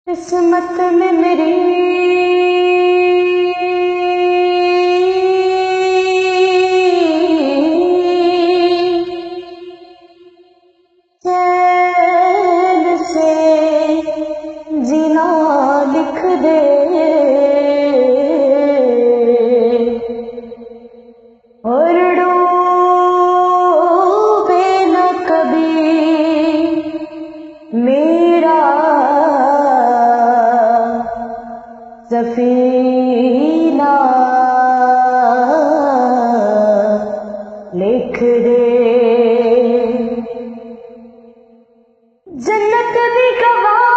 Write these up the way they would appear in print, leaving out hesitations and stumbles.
قسمت میں میری چین سے جینا لکھ دے، اور ڈوبے نہ کبھی میرا سفینہ، لکھ دے جنت بھی گوایا،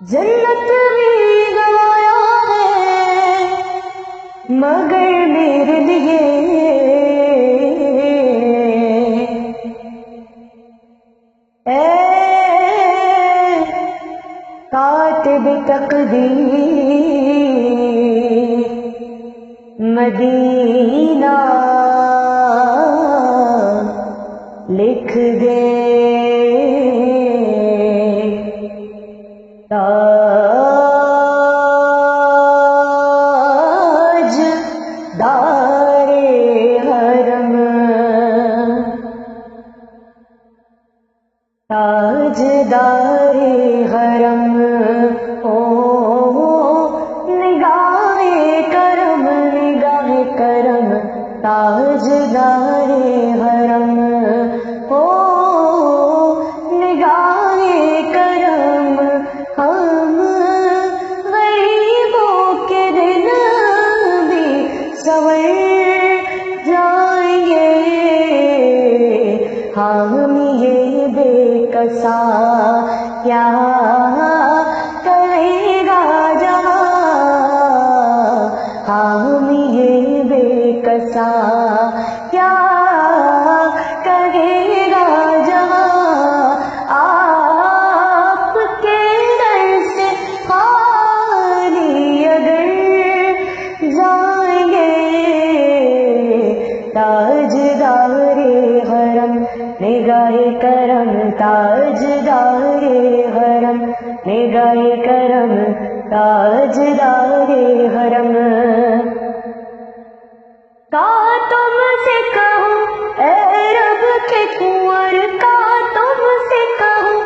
جنت بھی گوایا ہے، مگر میرے لیے کاتب تقدیر مدینہ لکھ دے، تاج دار حرم، تاج دار حرم، او نگاہ کرم، نگاہ کرم، تاج دار حرم، او نگاہ کرم، ہم غریبوں کے دن بھی سنور جائیں گے، ہم یہ بے کسا کیا کرے گا جہاں، ہم یہ بے کسا کیا کرے گا جہاں، آپ کے در سے خالی اگر جائیں گے، تاج دار حرم نگاہ کرم، تاج دار حرم نگاہ کرم، تاج دار حرم، کا تم سے کہوں اے رب کے کنور، کا تم سے کہوں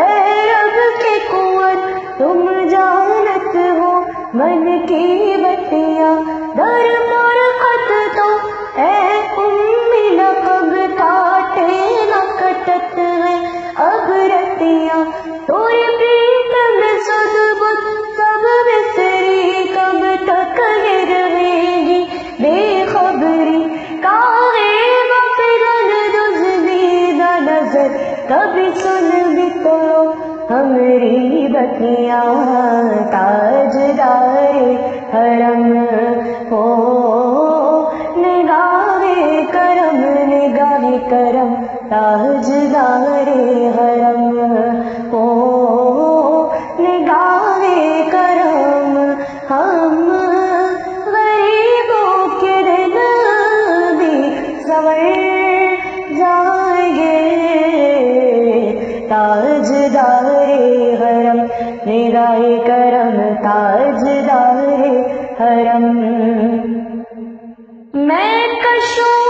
اے رب کے کنور، تم جانت ہو من کی بتیاں، در مرخت تو اے امی لقب کاٹے نہ کٹت ہے اب رتیاں، توری پریت میں سد بت سب بسری، کب تک یہ رہے گی بے خبری، کاغے غفلت دزدیدہ نظر، کبھی سن بھی تو ہمری بتیاں، تاج دار حرم، ہو نگاہ کرم، نگاہ کرم، تاج دار حرم، ہو نگاہ کرم، ہم غریبوں کے دن بھی سنور جائیں گے، تاج دار حرم نگاہ کرم، تاج دار حرم، میں کشوں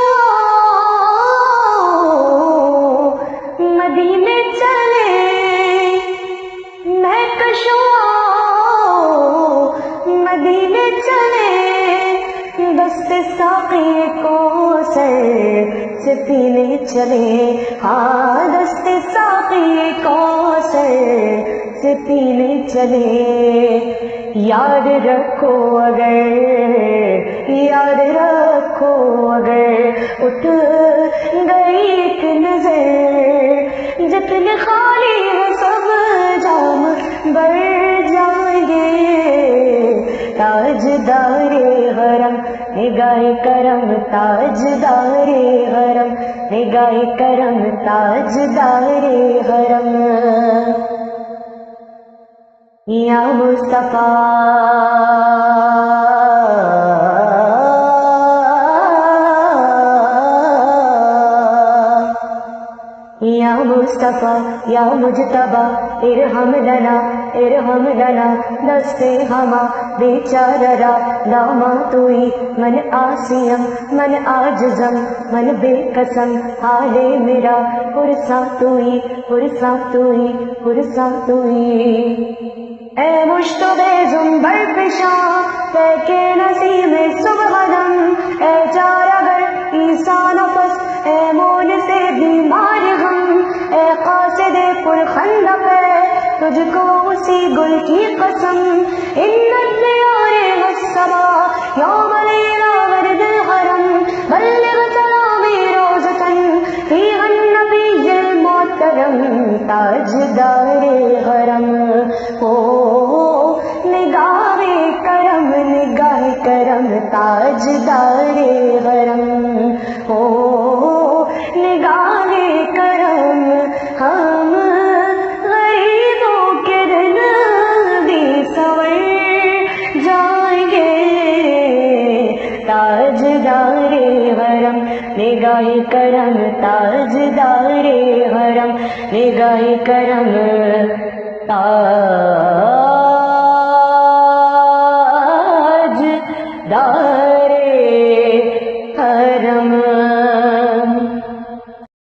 مدینے چلے، میں کشوں مدینے چلے، دست ساقی کو سر سے پینے چلے، ہاں دست ساقی کو سر سے پینے چلے، یاد رکھو اگر، یاد رکھو اگر اٹھ گئی ایک نظر، جتنے خالی ہے سب جام بھر جائیں گے، تاج دار حرم نگاہ کرم، تاج دار حرم نگاہ کرم، تاج دار حرم، یا مصطفیٰ مصطفیٰ یا مجتبیٰ ارحم لنا دست ہما بیچارہ را لاما توئی من آسیم من آجزم من بے قسم حال میرا پرساں توئی اے مشتاق زنبر پیشاں کہ نسیم صبح دم اے چارگر عیسیٰ نفس اے مون سے بیمار غم اے قاصد پرخندق تجھ کو اسی گل کی قسم ان الدیار والسما یوم لیلا ورد الحرم بلغ سلامی روزتن فیہا النبی المحترم تاجدار حرم نگاہ کرم تاجدار حرم نگاہ کرم ہم غریبوں کے دل بھی سنور جائیں گے تاجدار حرم نگاہ کرم تاجدار حرم نگاہ کرم تاجدار